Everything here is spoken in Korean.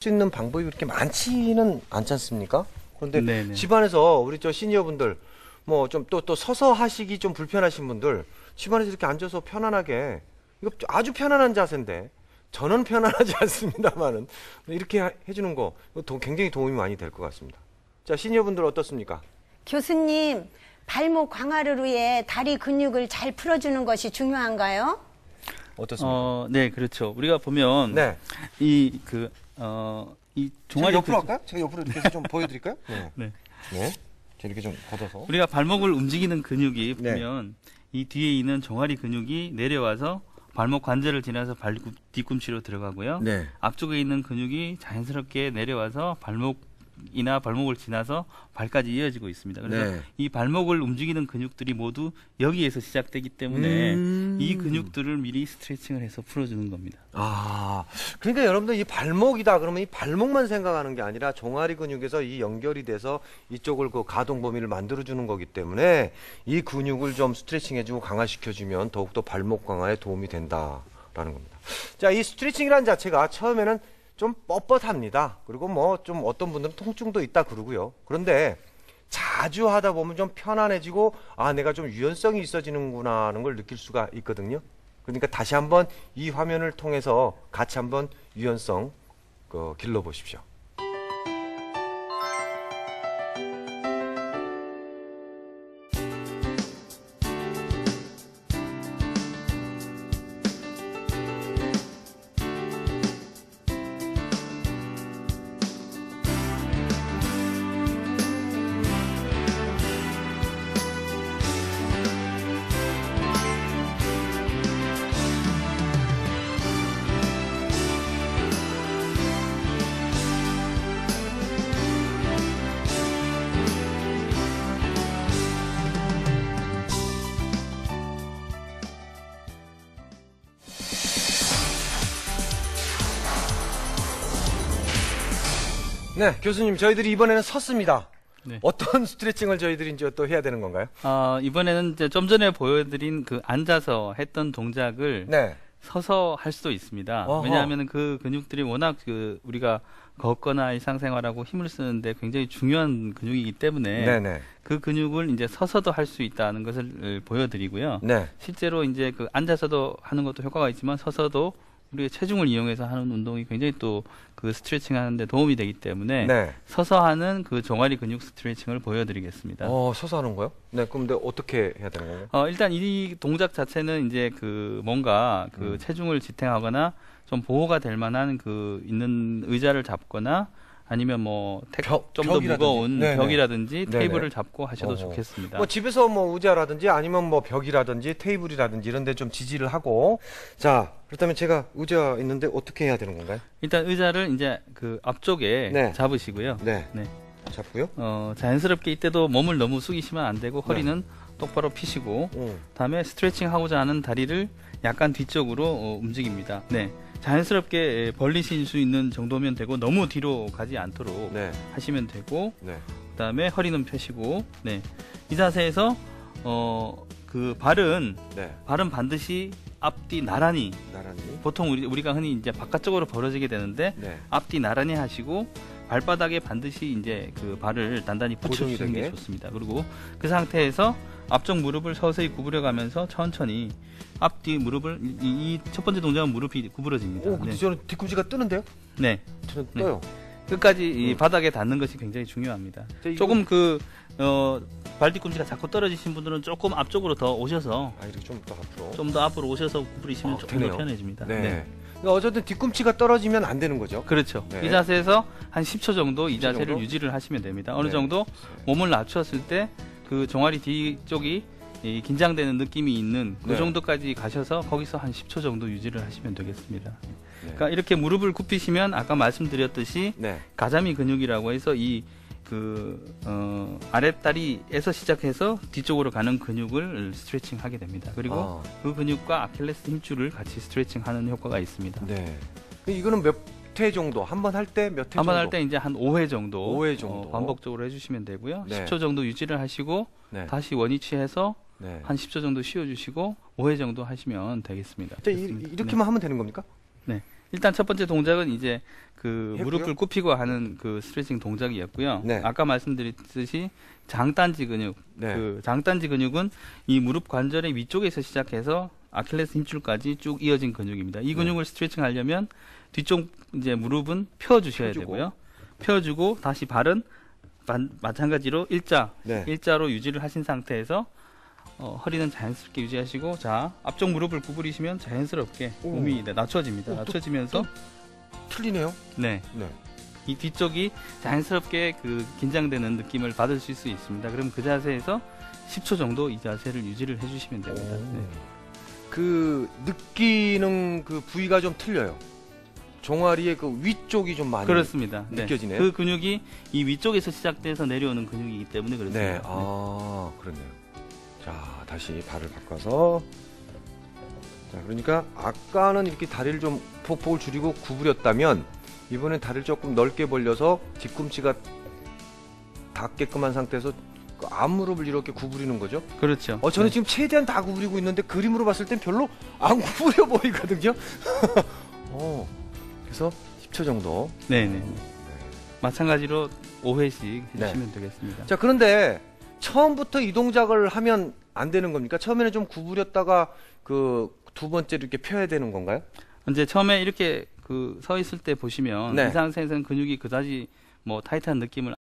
수 있는 방법이 그렇게 많지는 않지 않습니까? 그런데 네네. 집안에서 우리 저 시니어분들 뭐 좀 또 서서 하시기 좀 불편하신 분들 집안에서 이렇게 앉아서 편안하게 이거 아주 편안한 자세인데 저는 편안하지 않습니다만은 이렇게 해주는 거 굉장히 도움이 많이 될 것 같습니다. 자, 시니어분들 어떻습니까? 교수님, 발목 강화를 위해 다리 근육을 잘 풀어주는 것이 중요한가요? 어떻습니까? 네, 그렇죠. 우리가 보면 네. 이 종아리 옆으로 할까요? 제가 옆으로 이렇게 해서 좀 보여드릴까요? 네. 네. 네. 이렇게 좀 걷어서. 우리가 발목을 움직이는 근육이 네. 보면 이 뒤에 있는 종아리 근육이 내려와서 발목 관절을 지나서 뒤꿈치로 들어가고요. 네. 앞쪽에 있는 근육이 자연스럽게 내려와서 발목을 지나서 발까지 이어지고 있습니다. 그래서 네. 이 발목을 움직이는 근육들이 모두 여기에서 시작되기 때문에 이 근육들을 미리 스트레칭을 해서 풀어주는 겁니다. 아, 그러니까 여러분들 이 발목이다 그러면 이 발목만 생각하는 게 아니라 종아리 근육에서 이 연결이 돼서 이쪽을 그 가동 범위를 만들어주는 거기 때문에 이 근육을 좀 스트레칭해주고 강화시켜주면 더욱더 발목 강화에 도움이 된다라는 겁니다. 자, 이 스트레칭이라는 자체가 처음에는 좀 뻣뻣합니다. 그리고 뭐 좀 어떤 분들은 통증도 있다 그러고요. 그런데 자주 하다 보면 좀 편안해지고 아, 내가 좀 유연성이 있어지는구나 하는 걸 느낄 수가 있거든요. 그러니까 다시 한번 이 화면을 통해서 같이 한번 유연성 길러보십시오. 네, 교수님, 저희들이 이번에는 섰습니다. 네. 어떤 스트레칭을 저희들이 이제 또 해야 되는 건가요? 이번에는 이제 좀 전에 보여드린 그 앉아서 했던 동작을 네. 서서 할 수도 있습니다. 어허. 왜냐하면 그 근육들이 워낙 우리가 걷거나 일상생활하고 힘을 쓰는데 굉장히 중요한 근육이기 때문에 네네. 그 근육을 이제 서서도 할 수 있다는 것을 보여드리고요. 네. 실제로 이제 그 앉아서도 하는 것도 효과가 있지만 서서도 우리의 체중을 이용해서 하는 운동이 굉장히 또 그 스트레칭 하는데 도움이 되기 때문에 네. 서서 하는 그 종아리 근육 스트레칭을 보여드리겠습니다. 서서 하는 거요? 네, 그럼 근데 어떻게 해야 되는 건가요? 일단 이 동작 자체는 이제 그 뭔가 그 체중을 지탱하거나 좀 보호가 될 만한 그 있는 의자를 잡거나 아니면 뭐 좀 더 무거운 네네. 벽이라든지 네네. 테이블을 잡고 하셔도 좋겠습니다. 뭐 집에서 뭐 의자라든지 아니면 뭐 벽이라든지 테이블이라든지 이런 데 좀 지지를 하고. 자, 그렇다면 제가 의자 있는데 어떻게 해야 되는 건가요? 일단 의자를 이제 그 앞쪽에 네. 잡으시고요. 네. 네. 잡고요. 자연스럽게 이때도 몸을 너무 숙이시면 안 되고 허리는 똑바로 펴시고 다음에 스트레칭 하고자 하는 다리를 약간 뒤쪽으로 움직입니다. 네. 자연스럽게 벌리실 수 있는 정도면 되고 너무 뒤로 가지 않도록 네. 하시면 되고 네. 그다음에 허리는 펴시고 네. 이 자세에서 그 발은 네. 반드시 앞뒤 나란히 나란히. 보통 우리가 흔히 이제 바깥쪽으로 벌어지게 되는데 네. 앞뒤 나란히 하시고 발바닥에 반드시 이제 그 발을 단단히 붙여주시는 게 되게. 좋습니다. 그리고 그 상태에서 앞쪽 무릎을 서서히 구부려가면서 천천히 앞뒤 무릎을 이 첫 번째 동작은 무릎이 구부러집니다. 오, 근데 저는 뒤꿈치가 뜨는데요? 네. 저는 떠요. 끝까지 이 바닥에 닿는 것이 굉장히 중요합니다. 조금 발 뒤꿈치가 자꾸 떨어지신 분들은 조금 앞쪽으로 더 오셔서 이렇게 좀 더 앞으로. 좀 더 앞으로 오셔서 구부리시면 조금 되네요. 더 편해집니다. 네. 그러니까 어쨌든 뒤꿈치가 떨어지면 안 되는 거죠. 그렇죠. 네. 이 자세에서 한 10초 정도 이 10초 자세를 정도? 유지를 하시면 됩니다. 어느 네. 정도 몸을 낮췄을 때 그 종아리 뒤쪽이 이 긴장되는 느낌이 있는 그 네. 정도까지 가셔서 거기서 한 10초 정도 유지를 하시면 되겠습니다. 네. 그러니까 이렇게 무릎을 굽히시면 아까 말씀드렸듯이 네. 가자미 근육이라고 해서 아랫다리에서 시작해서 뒤쪽으로 가는 근육을 스트레칭 하게 됩니다. 그리고 그 근육과 아킬레스 힘줄을 같이 스트레칭 하는 효과가 있습니다. 네. 이거는 몇 회 정도? 한 번 할 때 몇 회 정도? 한 번 할 때 이제 한 5회 정도, 5회 정도. 반복적으로 해주시면 되고요. 네. 10초 정도 유지를 하시고 네. 다시 원위치해서 네. 한 10초 정도 쉬어주시고 5회 정도 하시면 되겠습니다. 이렇게만 하면 되는 겁니까? 네. 일단 첫 번째 동작은 이제 그 했고요. 무릎을 굽히고 하는 그 스트레칭 동작이었고요. 네. 아까 말씀드렸듯이 장단지 근육, 네. 그 장단지 근육은 이 무릎 관절의 위쪽에서 시작해서 아킬레스 힘줄까지 쭉 이어진 근육입니다. 이 근육을 스트레칭 하려면 뒤쪽 이제 무릎은 펴주셔야 펴주고. 되고요. 펴주고 다시 발은 마찬가지로 네. 일자로 유지를 하신 상태에서 허리는 자연스럽게 유지하시고, 자, 앞쪽 무릎을 구부리시면 자연스럽게 오. 몸이 낮춰집니다. 낮춰지면서 틀리네요. 네, 네. 이 뒤쪽이 자연스럽게 그 긴장되는 느낌을 받으실 수 있습니다. 그럼 그 자세에서 10초 정도 이 자세를 유지를 해주시면 됩니다. 네. 그 느끼는 그 부위가 좀 틀려요. 종아리의 그 위쪽이 좀 많이 그렇습니다. 네. 느껴지네요. 그 근육이 이 위쪽에서 시작돼서 내려오는 근육이기 때문에 그렇습니다. 네. 네. 아, 그렇네요. 자, 다시 발을 바꿔서. 자, 그러니까 아까는 이렇게 다리를 좀 폭을 줄이고 구부렸다면 이번엔 다리를 조금 넓게 벌려서 뒤꿈치가 닿게끔 한 상태에서 그 앞무릎을 이렇게 구부리는 거죠. 그렇죠. 저는 네. 지금 최대한 다 구부리고 있는데 그림으로 봤을 땐 별로 안 구부려 보이거든요. 그래서 10초 정도. 네네. 마찬가지로 5회씩 네. 해주시면 되겠습니다. 자, 그런데 처음부터 이 동작을 하면 안 되는 겁니까? 처음에는 좀 구부렸다가 그 두 번째로 이렇게 펴야 되는 건가요? 이제 처음에 이렇게 그 서 있을 때 보시면 네. 이 상태에서는 근육이 그다지 뭐 타이트한 느낌을